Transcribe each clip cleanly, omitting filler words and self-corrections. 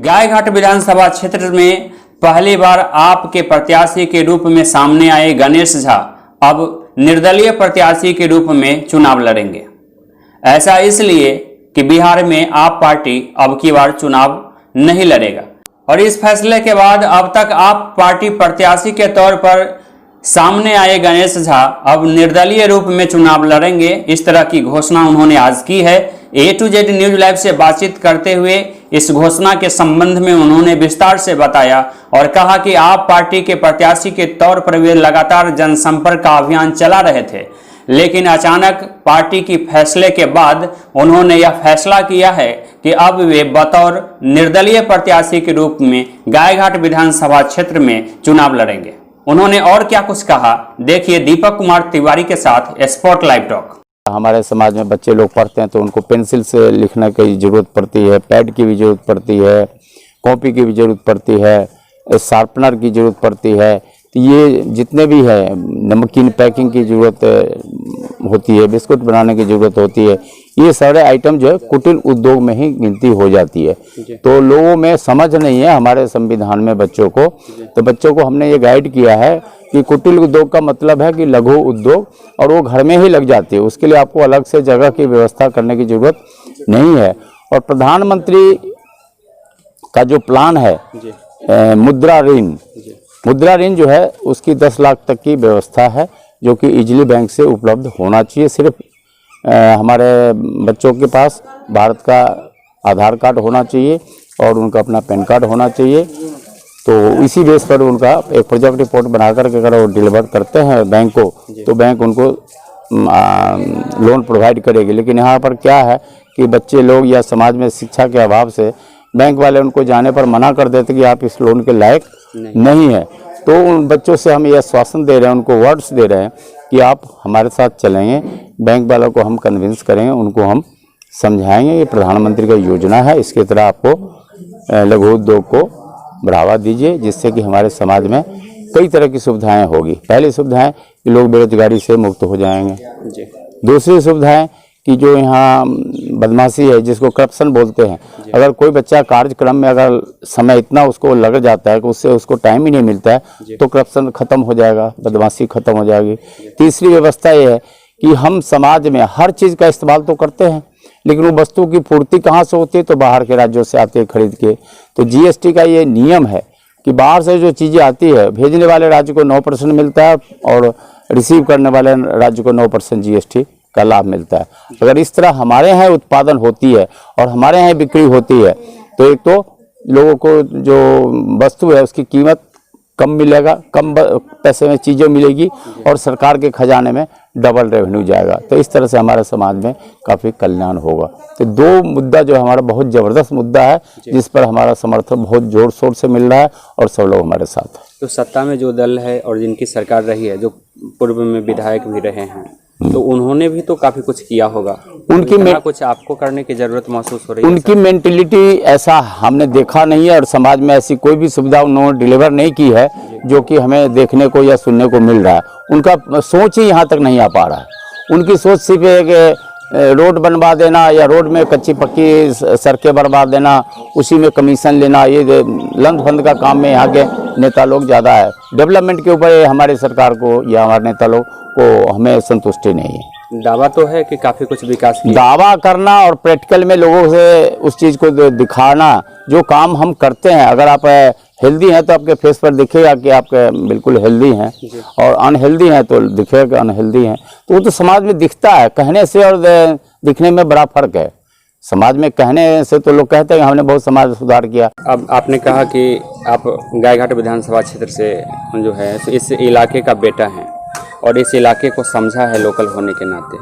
गायघाट विधानसभा क्षेत्र में पहली बार आपके प्रत्याशी के रूप में सामने आए गणेश झा अब निर्दलीय प्रत्याशी के रूप में चुनाव लड़ेंगे। ऐसा इसलिए कि बिहार में आप पार्टी अब की बार चुनाव नहीं लड़ेगा और इस फैसले के बाद अब तक आप पार्टी प्रत्याशी के तौर पर सामने आए गणेश झा अब निर्दलीय रूप में चुनाव लड़ेंगे। इस तरह की घोषणा उन्होंने आज की है। A to Z news live से बातचीत करते हुए इस घोषणा के संबंध में उन्होंने विस्तार से बताया और कहा कि आप पार्टी के प्रत्याशी के तौर पर वे लगातार जनसंपर्क का अभियान चला रहे थे, लेकिन अचानक पार्टी की फैसले के बाद उन्होंने यह फैसला किया है कि अब वे बतौर निर्दलीय प्रत्याशी के रूप में गायघाट विधानसभा क्षेत्र में चुनाव लड़ेंगे। उन्होंने और क्या कुछ कहा, देखिए दीपक कुमार तिवारी के साथ स्पॉट लाइव टॉक। हमारे समाज में बच्चे लोग पढ़ते हैं तो उनको पेंसिल से लिखने की ज़रूरत पड़ती है, पैड की भी ज़रूरत पड़ती है, कॉपी की भी ज़रूरत पड़ती है, शार्पनर की ज़रूरत पड़ती है। तो ये जितने भी है, नमकीन पैकिंग की ज़रूरत होती है, बिस्कुट बनाने की ज़रूरत होती है, ये सारे आइटम जो है कुटीर उद्योग में ही गिनती हो जाती है। तो लोगों में समझ नहीं है हमारे संविधान में बच्चों को, तो बच्चों को हमने ये गाइड किया है कि कुटीर उद्योग का मतलब है कि लघु उद्योग, और वो घर में ही लग जाती है। उसके लिए आपको अलग से जगह की व्यवस्था करने की ज़रूरत नहीं है। और प्रधानमंत्री का जो प्लान है मुद्रा ऋण जो है उसकी 10 लाख तक की व्यवस्था है, जो कि इजीली बैंक से उपलब्ध होना चाहिए। सिर्फ हमारे बच्चों के पास भारत का आधार कार्ड होना चाहिए और उनका अपना पैन कार्ड होना चाहिए। तो इसी बेस पर उनका एक प्रोजेक्ट रिपोर्ट बना करके अगर वो डिलीवर करते हैं बैंक को, तो बैंक उनको लोन प्रोवाइड करेगी। लेकिन यहाँ पर क्या है कि बच्चे लोग या समाज में शिक्षा के अभाव से बैंक वाले उनको जाने पर मना कर देते कि आप इस लोन के लायक नहीं है। तो उन बच्चों से हम यह आश्वासन दे रहे हैं, उनको वर्ड्स दे रहे हैं कि आप हमारे साथ चलेंगे, बैंक वालों को हम कन्विंस करेंगे, उनको हम समझाएंगे। ये प्रधानमंत्री का योजना है, इसके तरह आपको लघु उद्योग को बढ़ावा दीजिए, जिससे कि हमारे समाज में कई तरह की सुविधाएं होगी। पहली सुविधाएं कि लोग बेरोजगारी से मुक्त हो जाएंगे। दूसरी सुविधाएं कि जो यहाँ बदमाशी है, जिसको करप्शन बोलते हैं, अगर कोई बच्चा कार्यक्रम में अगर समय इतना उसको लग जाता है कि उससे उसको टाइम ही नहीं मिलता है, तो करप्शन खत्म हो जाएगा, बदमाशी खत्म हो जाएगी। तीसरी व्यवस्था ये है कि हम समाज में हर चीज़ का इस्तेमाल तो करते हैं, लेकिन वो वस्तु की पूर्ति कहाँ से होती है, तो बाहर के राज्यों से आती है खरीद के। तो जीएसटी का ये नियम है कि बाहर से जो चीज़ें आती है, भेजने वाले राज्य को 9% मिलता है और रिसीव करने वाले राज्य को 9% जीएसटी का लाभ मिलता है। अगर इस तरह हमारे यहाँ उत्पादन होती है और हमारे यहाँ बिक्री होती है, तो एक तो लोगों को जो वस्तु है उसकी कीमत कम मिलेगा, कम पैसे में चीज़ें मिलेगी और सरकार के खजाने में डबल रेवेन्यू जाएगा। तो इस तरह से हमारे समाज में काफ़ी कल्याण होगा। तो दो मुद्दा जो हमारा बहुत ज़बरदस्त मुद्दा है, जिस पर हमारा समर्थन बहुत जोर शोर से मिल रहा है और सब लोग हमारे साथ हैं। तो सत्ता में जो दल है और जिनकी सरकार रही है, जो पूर्व में विधायक भी रहे हैं, तो उन्होंने भी तो काफी कुछ किया होगा। उनकी कुछ आपको करने की जरूरत महसूस हो रही है? उनकी मेंटेलिटी ऐसा हमने देखा नहीं है और समाज में ऐसी कोई भी सुविधा उन्होंने डिलीवर नहीं की है जो कि हमें देखने को या सुनने को मिल रहा है। उनका सोच ही यहाँ तक नहीं आ पा रहा है। उनकी सोच सिर्फ है कि रोड बनवा देना या रोड में कच्ची पक्की सड़कें बनवा देना, उसी में कमीशन लेना, ये लंद फंद का काम में यहाँ के नेता लोग ज़्यादा है। डेवलपमेंट के ऊपर हमारी सरकार को या हमारे नेता लोग को हमें संतुष्टि नहीं है। दावा तो है कि काफ़ी कुछ विकास किया। दावा करना और प्रैक्टिकल में लोगों से उस चीज़ को दिखाना, जो काम हम करते हैं। अगर आप हेल्दी हैं तो आपके फेस पर दिखेगा कि आप बिल्कुल हेल्दी हैं, और अनहेल्दी हैं तो दिखेगा कि अनहेल्दी हैं। तो वो तो समाज में दिखता है, कहने से और दिखने में बड़ा फर्क है। समाज में कहने से तो लोग कहते हैं हमने बहुत समाज सुधार किया। अब आपने कहा कि आप गायघाट विधानसभा क्षेत्र से जो है इस इलाके का बेटा हैं और इस इलाके को समझा है लोकल होने के नाते,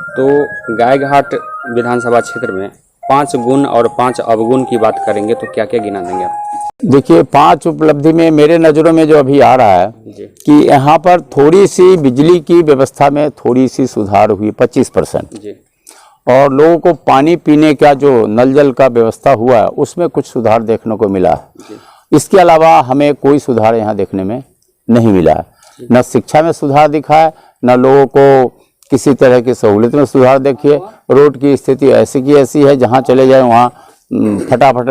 तो गायघाट विधानसभा क्षेत्र में 5 गुण और 5 अवगुण की बात करेंगे तो क्या क्या गिना देंगे आप? देखिए, 5 उपलब्धि में मेरे नज़रों में जो अभी आ रहा है कि यहाँ पर थोड़ी सी बिजली की व्यवस्था में थोड़ी सी सुधार हुई 25%, और लोगों को पानी पीने का जो नल जल का व्यवस्था हुआ है उसमें कुछ सुधार देखने को मिला है। इसके अलावा हमें कोई सुधार यहाँ देखने में नहीं मिला है। न शिक्षा में सुधार दिखा है, न लोगों को किसी तरह की सहूलियत में सुधार। देखिए, रोड की स्थिति ऐसी की ऐसी है, जहाँ चले जाए वहाँ फटाफट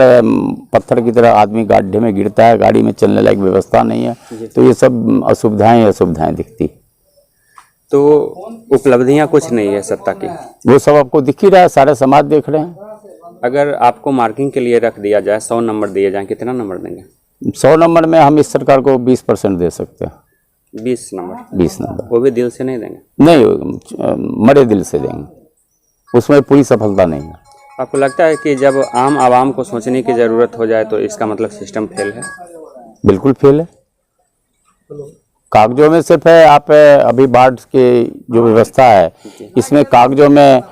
पत्थर की तरह आदमी गड्ढे में गिरता है, गाड़ी में चलने लायक व्यवस्था नहीं है। तो ये सब असुविधाएं दिखती। तो उपलब्धियां कुछ नहीं है सत्ता की, वो सब आपको दिख ही रहा है, सारे समाज देख रहे हैं। अगर आपको मार्किंग के लिए रख दिया जाए, 100 नंबर दिए जाए, कितना नंबर देंगे? 100 नंबर में हम इस सरकार को 20% दे सकते हैं। 20 नंबर? 20 नंबर। वो भी दिल से नहीं देंगे? नहीं, मरे दिल से देंगे, उसमें पूरी सफलता नहीं है। आपको लगता है कि जब आम आवाम को सोचने की ज़रूरत हो जाए तो इसका मतलब सिस्टम फेल है? बिल्कुल फेल है। कागजों में सिर्फ है, आप अभी बाढ़ की जो व्यवस्था है इसमें कागजों में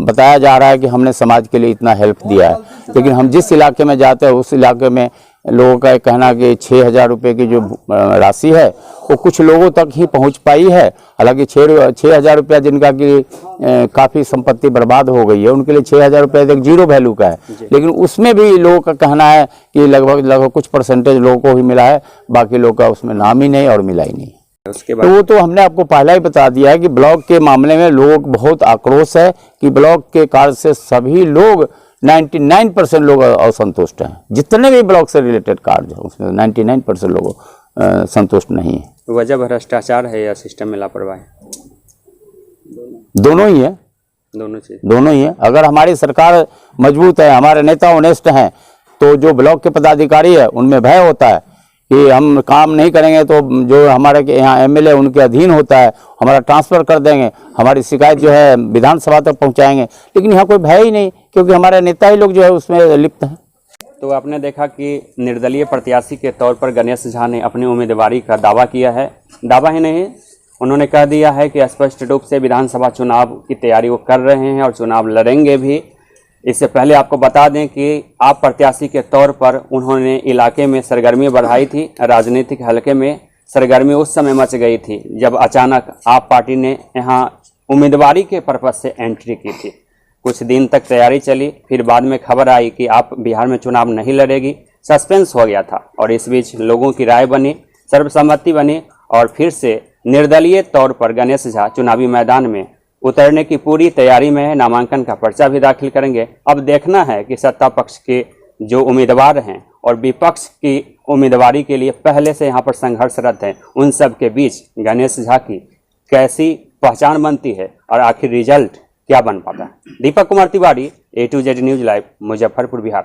बताया जा रहा है कि हमने समाज के लिए इतना हेल्प दिया है, लेकिन हम जिस इलाके में जाते हैं उस इलाके में लोगों का कहना कि 6,000 रुपये की जो राशि है वो कुछ लोगों तक ही पहुंच पाई है। हालांकि 6,000 रुपया जिनका कि काफ़ी संपत्ति बर्बाद हो गई है, उनके लिए 6,000 रुपया एक जीरो वैल्यू का है, लेकिन उसमें भी लोगों का कहना है कि लगभग कुछ परसेंटेज लोगों को ही मिला है, बाकी लोग का उसमें नाम ही नहीं और मिला ही नहीं। उसके बाद तो वो तो हमने आपको पहले ही बता दिया है कि ब्लॉक के मामले में लोग बहुत आक्रोश है कि ब्लॉक के कार्य से सभी लोग 99% लोग असंतुष्ट हैं। जितने भी ब्लॉक से रिलेटेड कार्य है उसमें 99% लोग संतुष्ट नहीं है। वजह भ्रष्टाचार है या सिस्टम में लापरवाही? दोनों ही है, दोनों ही है। अगर हमारी सरकार मजबूत है, हमारे नेता ऑनेस्ट हैं, तो जो ब्लॉक के पदाधिकारी है उनमें भय होता है कि हम काम नहीं करेंगे तो जो हमारे यहाँ एमएलए उनके अधीन होता है, हमारा ट्रांसफ़र कर देंगे, हमारी शिकायत जो है विधानसभा तक पहुँचाएंगे। लेकिन यहाँ कोई भय ही नहीं, क्योंकि हमारे नेता ही लोग जो है उसमें लिप्त हैं। तो आपने देखा कि निर्दलीय प्रत्याशी के तौर पर गणेश झा ने अपनी उम्मीदवारी का दावा किया है। दावा ही नहीं, उन्होंने कह दिया है कि स्पष्ट रूप से विधानसभा चुनाव की तैयारी वो कर रहे हैं और चुनाव लड़ेंगे भी। इससे पहले आपको बता दें कि आप प्रत्याशी के तौर पर उन्होंने इलाके में सरगर्मी बढ़ाई थी। राजनीतिक हलके में सरगर्मी उस समय मच गई थी जब अचानक आप पार्टी ने यहाँ उम्मीदवारी के पर्पज से एंट्री की थी। कुछ दिन तक तैयारी चली, फिर बाद में खबर आई कि आप बिहार में चुनाव नहीं लड़ेगी। सस्पेंस हो गया था और इस बीच लोगों की राय बनी, सर्वसम्मति बनी और फिर से निर्दलीय तौर पर गणेश झा चुनावी मैदान में उतरने की पूरी तैयारी में है। नामांकन का पर्चा भी दाखिल करेंगे। अब देखना है कि सत्ता पक्ष के जो उम्मीदवार हैं और विपक्ष की उम्मीदवारी के लिए पहले से यहाँ पर संघर्षरत हैं, उन सब के बीच गणेश झा की कैसी पहचान बनती है और आखिर रिजल्ट क्या बन पाता है। Deepak Kumar Tiwari, A to Z news live, Muzaffarpur, Bihar.